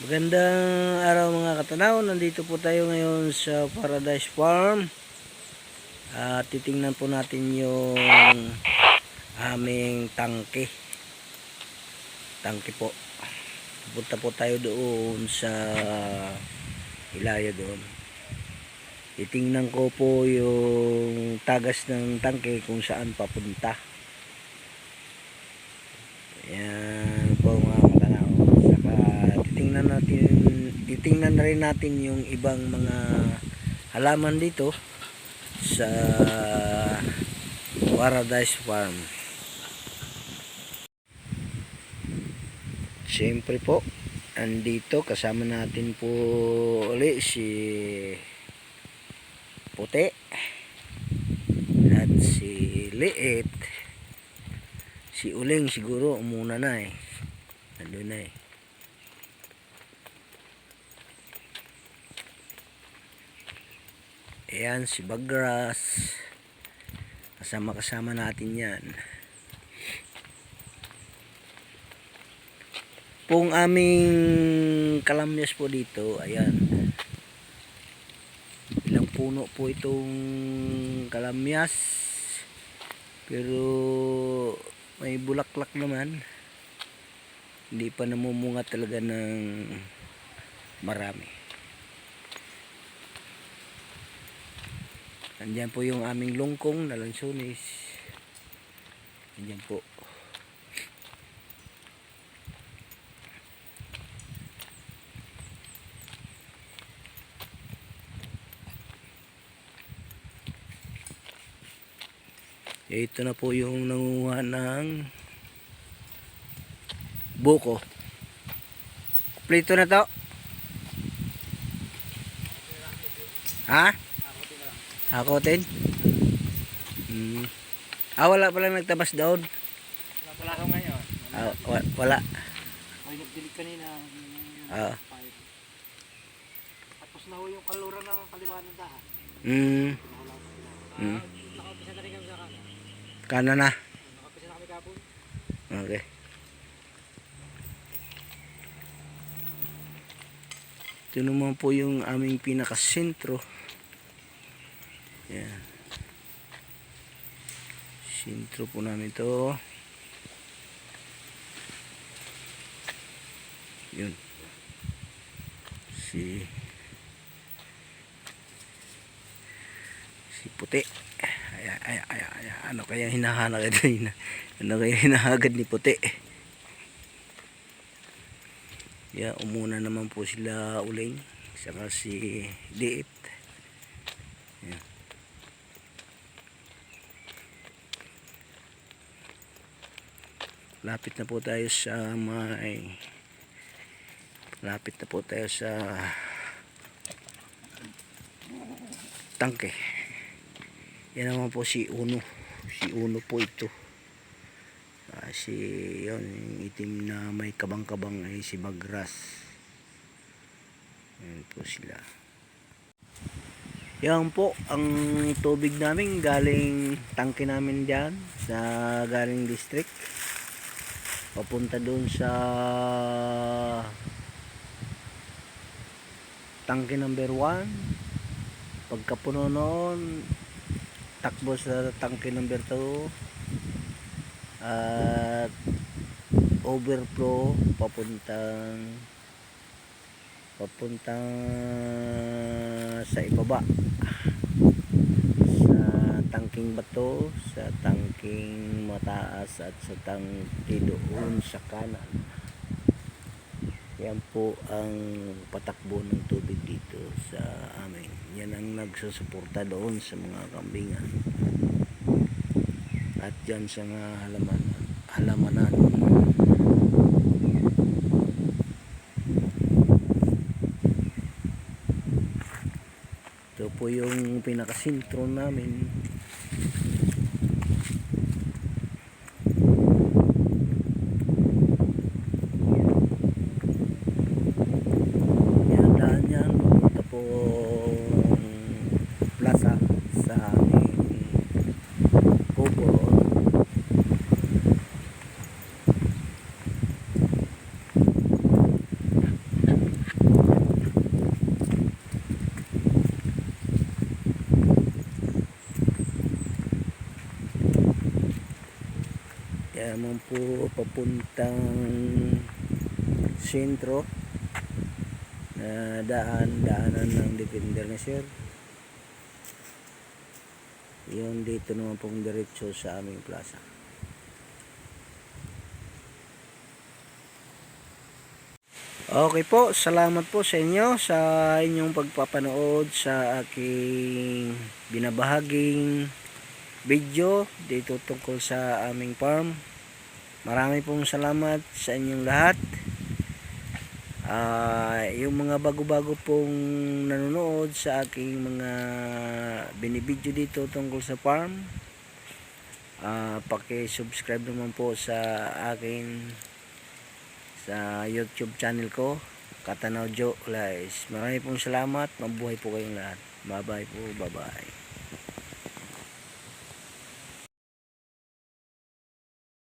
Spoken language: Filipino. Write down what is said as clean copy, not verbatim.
Magandang araw mga katanaw. Nandito po tayo ngayon sa Paradise Farm. Titingnan po natin yung aming tangke. Tangke po. Pupunta po tayo doon sa Ilaya doon. Titingnan ko po yung tagas ng tangke kung saan papunta. Ayan po mga katanaw. Saka titingnan na rin natin yung ibang mga halaman dito sa Paradise Farm. Siyempre po, andito kasama natin po uli si Puti at si Liit. Si Uling siguro umuna na eh. Nandun na eh. Ayan si Bagras. Kasama natin yan. Pong aming kalamyas po dito. Ayan. Ilang puno po itong kalamyas. Pero may bulaklak naman. Hindi pa namumunga talaga ng marami. Andyan po yung aming lungkong na lansones. Andyan po. Ito na po yung nanguha ng buko. Kompleto na to. Ha? Hakotin? Wala pala nagtabas doon. Wala pala ako ngayon. Wala. Ay, nagdilig kanina. Tapos na ho yung kaluran ng kaliwa ng daan. Nakapisa na rin kami sa kanan. Kanan na. Nakapisa na kami kapon. Okay. Ito naman po yung aming pinakasentro. Yan. Sentro po namin ito. Yun. Si Puti. Ano kaya hinahanap ito? Ano kaya hinahagad ni Puti? Yeah, umuna naman po sila Uling. Saka si Liit. Yeah. Lapit na po tayo sa tangke. Yan naman po si Uno po ito. Yun, yung itim na may kabang-kabang ay si Bagras. Yan po sila. Yan po ang tubig namin galing tangke namin dyan sa galing district papunta doon sa tangke number 1. Pagkapuno noon, takbo sa tangke number 2 at overflow papuntang sa ibaba, sa tangking bato, sa tangking mataas at sa tangke doon sa kanan. Yan po ang patakbo ng tubig dito sa amin. Yan ang nagsusuporta doon sa mga kambingan at dyan sa mga halamanan. Ito po yung pinakasentro namin. Yan, daan yan. Ito po plaza sa aming Kubo. naman po papuntang sentro na daanan ng Defender na sir. Yun, dito naman pong diretso sa aming plaza. Okay po, salamat po sa inyo sa inyong pagpapanood sa aking binabahaging video dito tungkol sa aming farm. Marami pong salamat sa inyong lahat. Yung mga bago-bago pong nanonood sa aking mga binibidyo dito tungkol sa farm, paki-subscribe naman po sa akin sa YouTube channel ko, Katanaw Jo Guys. Marami pong salamat. Mabuhay po kayong lahat. Bye bye po. Bye bye.